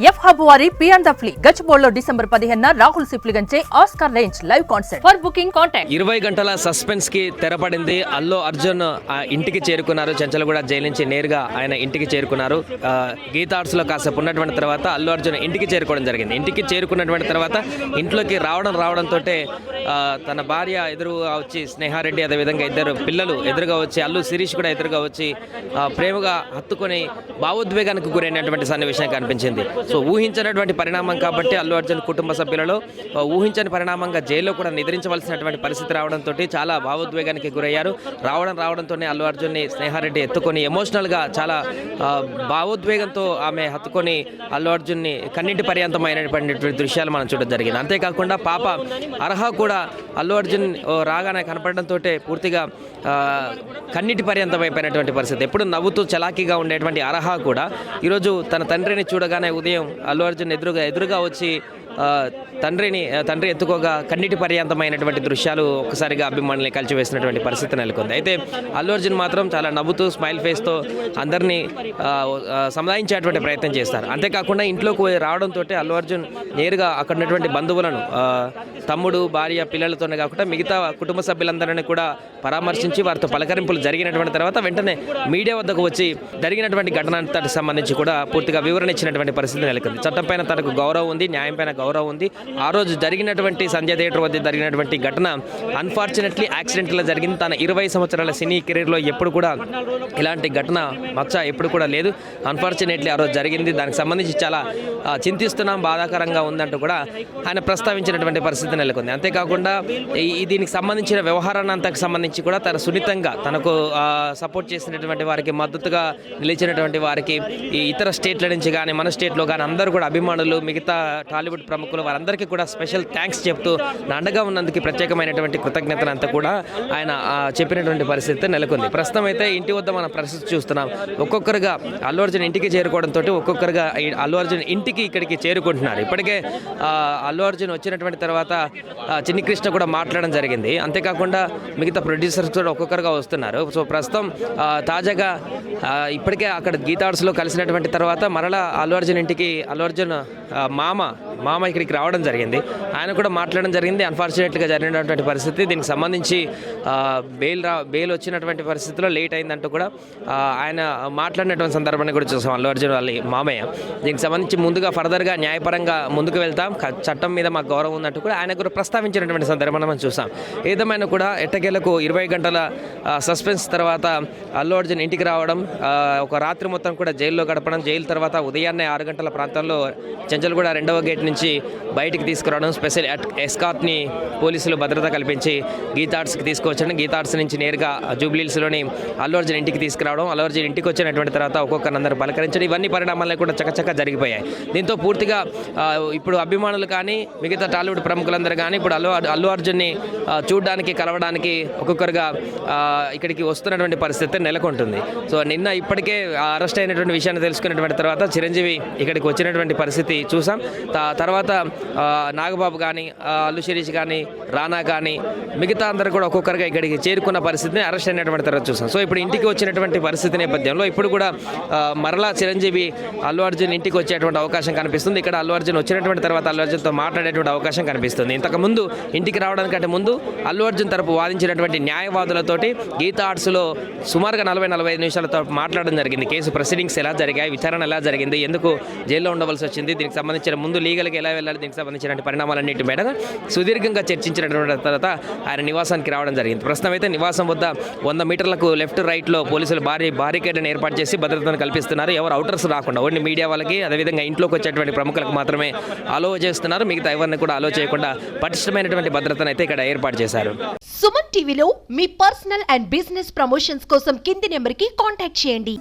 F hub వారి పియాన్ the flea గచ్చిబౌలిలో డిసెంబర్ 15న రాహుల్ సిప్లిగంచే Oscar range live concert. For booking contact. 20 గంటల సస్పెన్స్ కి తెరపడింది. అల్లు అర్జున్ ఇంటికి చేరుకున్నారు. చెంచలగూడ జైలు నుంచి నేరుగా ఆయన ఇంటికి చేరుకున్నారు. గీతా ఆర్ట్స్ లో కాసేపు ఉన్నటువంటి తర్వాత అల్లు అర్జున్ ఇంటికి చేరుకోవడం జరిగింది. ఇంటికి చేరుకున్నటువంటి తర్వాత ఇంట్లోకి రావడంతో తన భార్య ఎదురుగా వచ్చి స్నేహారెడ్డి, అదేవిధంగా ఇద్దరు పిల్లలు ఎదురుగా వచ్చి అల్లు శిరీష్ కూడా ఎదురుగా వచ్చి ప్రేమగా హత్తుకొని భావోద్వేగానికి గురైనటువంటి సన్నివేశం కనిపించింది. సో ఊహించినటువంటి పరిణామం కాబట్టి అల్లు అర్జున్ కుటుంబ సభ్యులలో ఊహించని పరిణామంగా జైల్లో కూడా నిద్రించవలసినటువంటి పరిస్థితి రావడంతో చాలా భావోద్వేగానికి గురయ్యారు. రావడంతోనే అల్లు అర్జున్ని స్నేహారెడ్డి ఎత్తుకొని ఎమోషనల్గా చాలా భావోద్వేగంతో ఆమె హత్తుకొని అల్లు అర్జున్ని కన్నింటి పర్యంతమైనటువంటి దృశ్యాలు మనం చూడడం జరిగింది. అంతేకాకుండా పాప అర్హ కూడా అల్లు అర్జున్ రాగానే కనపడడంతో పూర్తిగా కన్నిటి పర్యంతమైపోయినటువంటి పరిస్థితి. ఎప్పుడు నవ్వుతూ చలాకీగా ఉండేటువంటి అర్హ కూడా ఈరోజు తన తండ్రిని చూడగానే ఉదయం అల్లు అర్జున్ ఎదురుగా వచ్చి తండ్రి ఎత్తుకోగా కన్నిటి పర్యంతమైనటువంటి దృశ్యాలు ఒక్కసారిగా అభిమానుల్ని కలిచివేసినటువంటి పరిస్థితి నెలకొంది. అయితే అల్లు అర్జున్ మాత్రం చాలా నవ్వుతూ స్మైల్ ఫేస్తో అందరినీ సముదాయించేటువంటి ప్రయత్నం చేస్తారు. అంతేకాకుండా ఇంట్లోకి రావడంతో అల్లు అర్జున్ నేరుగా అక్కడ ఉన్నటువంటి బంధువులను తమ్ముడు, భార్య, పిల్లలతోనే కాకుండా మిగతా కుటుంబ సభ్యులందరినీ కూడా పరామర్శించి వారితో పలకరింపులు జరిగినటువంటి తర్వాత వెంటనే మీడియా వద్దకు వచ్చి జరిగినటువంటి ఘటనకి సంబంధించి కూడా పూర్తిగా వివరణ ఇచ్చినటువంటి పరిస్థితి నెలకొంది. చట్టం పైన తనకు గౌరవం ఉంది, న్యాయం పైన గౌరవం ఉంది. ఆ రోజు జరిగినటువంటి సంజయ్ థియేటర్ వద్ద జరిగినటువంటి ఘటన అన్ఫార్చునేట్లీ యాక్సిడెంట్లో జరిగింది. తన 20 సంవత్సరాల సినీ కెరీర్లో ఎప్పుడు కూడా ఇలాంటి ఘటన మచ్చ ఎప్పుడు కూడా లేదు. అన్ఫార్చునేట్లీ ఆ రోజు జరిగింది. దానికి సంబంధించి చాలా చింతిస్తున్నాం, బాధాకరంగా ఉందంటూ కూడా ఆయన ప్రస్తావించినటువంటి పరిస్థితి నెలకొంది. అంతేకాకుండా దీనికి సంబంధించిన వ్యవహారాన్ని అంతకు సంబంధించి కూడా తన సున్నితంగా తనకు సపోర్ట్ చేసినటువంటి వారికి, మద్దతుగా నిలిచినటువంటి వారికి, ఈ ఇతర స్టేట్ల నుంచి కానీ మన స్టేట్లో కానీ అందరూ కూడా అభిమానులు, మిగతా టాలీవుడ్ ప్రముఖులు వారందరికీ కూడా స్పెషల్ థ్యాంక్స్ చెప్తూ అండగా ఉన్నందుకు ప్రత్యేకమైనటువంటి కృతజ్ఞతలు అంతా కూడా ఆయన చెప్పినటువంటి పరిస్థితి నెలకొంది. ప్రస్తుతం అయితే ఇంటి వద్ద మనం పరిస్థితి చూస్తున్నాం. ఒక్కొక్కరుగా అల్లు అర్జున్ ఇంటికి చేరుకోవడంతో ఒక్కొక్కరుగా అల్లు అర్జున్ ఇంటికి ఇక్కడికి చేరుకుంటున్నారు. ఇప్పటికే అల్లు అర్జున్ వచ్చినటువంటి తర్వాత చిన్ని కృష్ణ కూడా మాట్లాడడం జరిగింది. అంతేకాకుండా మిగతా ప్రొడ్యూసర్స్ కూడా ఒక్కొక్కరుగా వస్తున్నారు. సో ప్రస్తుతం తాజాగా ఇప్పటికే అక్కడ గీతా ఆర్ట్స్లో కలిసినటువంటి తర్వాత మరలా అల్లు అర్జున్ ఇంటికి అల్లు అర్జున్ మామ ఇక్కడికి రావడం జరిగింది. ఆయన కూడా మాట్లాడడం జరిగింది. అన్ఫార్చునేట్గా జరిగినటువంటి పరిస్థితి, దీనికి సంబంధించి బెయిల్ వచ్చినటువంటి పరిస్థితిలో లేట్ అయిందంటూ కూడా ఆయన మాట్లాడినటువంటి సందర్భాన్ని కూడా చూసాం అల్లు అర్జున్ వాళ్ళ మామయ్య. దీనికి సంబంధించి ముందుగా ఫర్దర్గా న్యాయపరంగా ముందుకు వెళ్తాం, చట్టం మీద మాకు గౌరవం ఉందంటూ కూడా ఆయన కూడా ప్రస్తావించినటువంటి సందర్భాన్ని మనం చూసాం. ఏదేమైనా కూడా ఎట్టకేలకు 20 గంటల సస్పెన్స్ తర్వాత అల్లు అర్జున్ ఇంటికి రావడం, ఒక రాత్రి మొత్తం కూడా జైల్లో గడపడం, జైలు తర్వాత ఉదయాన్నే 6 గంటల ప్రాంతంలో చెంచల్గూడ 2వ గేట్ నుంచి బయటికి తీసుకురావడం, స్పెషల్ ఎస్కార్ట్ని పోలీసులు భద్రత కల్పించి గీతా ఆర్ట్స్కి తీసుకువచ్చడం, గీతా ఆర్ట్స్ నుంచి నేరుగా జూబ్లీహిల్స్లోని అల్లు అర్జున్ ఇంటికి తీసుకురావడం, అల్లు అర్జున్ ఇంటికి వచ్చినటువంటి తర్వాత ఒక్కొక్కరందరూ పలకరించడం, ఇవన్నీ పరిణామాలు కూడా చకచక జరిగిపోయాయి. దీంతో పూర్తిగా ఇప్పుడు అభిమానులు కానీ మిగతా టాలీవుడ్ ప్రముఖులందరూ కానీ ఇప్పుడు అల్లు అర్జున్ని చూడడానికి, కలవడానికి ఒక్కొక్కరుగా ఇక్కడికి వస్తున్నటువంటి పరిస్థితి నెలకొంటుంది. సో నిన్న ఇప్పటికే అరెస్ట్ అయినటువంటి విషయాన్ని తెలుసుకున్నటువంటి తర్వాత చిరంజీవి ఇక్కడికి వచ్చినటువంటి పరిస్థితి చూసాం. తర్వాత నాగబాబు కానీ, అల్లు శిరీష్ కానీ, రానా కానీ మిగతా అందరూ కూడా ఒక్కొక్కరుగా ఇక్కడికి చేరుకున్న పరిస్థితిని అరెస్ట్ అయినటువంటి తర్వాత చూసాం. సో ఇప్పుడు ఇంటికి వచ్చినటువంటి పరిస్థితి నేపథ్యంలో ఇప్పుడు కూడా మరలా చిరంజీవి అల్లు అర్జున్ ఇంటికి వచ్చేటువంటి అవకాశం కనిపిస్తుంది. ఇక్కడ అల్లు అర్జున్ వచ్చినటువంటి తర్వాత అల్లు అర్జున్తో మాట్లాడేటువంటి అవకాశం కనిపిస్తుంది. ఇంతకుముందు ఇంటికి రావడానికంటే ముందు అల్లు అర్జున్ తరపు వాదించినటువంటి న్యాయవాదులతోటి గీతా ఆర్ట్స్లో సుమారుగా 40-45 నిమిషాలతో మాట్లాడడం జరిగింది. కేసు ప్రొసీడింగ్స్ ఎలా జరిగాయి, విచారణ ఎలా జరిగింది, ఎందుకు జైల్లో ఉండవలసి వచ్చింది, దీనికి సంబంధించిన ముందు లీగల్గా ఎలా వెళ్ళాలి, దీనికి సంబంధించిన పరిణామాలన్నింటి మీద సుదీర్ఘంగా చర్చించినటువంటి తర్వాత ఆయన నివాసానికి రావడం జరిగింది. ప్రస్తుతం అయితే నివాసం వద్ద 100 మీటర్లకు లెఫ్ట్ రైట్లో పోలీసులు బారికేడ్ని ఏర్పాటు చేసి భద్రతను కల్పిస్తున్నారు. ఎవరు అవుటర్స్ రాకుండా ఓన్లీ మీడియా వాళ్ళకి, అదేవిధంగా ఇంట్లోకి వచ్చేటువంటి ప్రముఖులకు మాత్రమే అలో చేస్తున్నారు. మిగతా ఎవరిని కూడా అలో చేయకుండా పటిష్టమైనటువంటి భద్రతను అయితే ఇక్కడ ఏర్పాటు చేశారు. సుమన్ టీవీలో మీ పర్సనల్ అండ్ బిజినెస్ ప్రమోషన్స్ కోసం కింది నెంబర్కి కాంటాక్ట్ చేయండి.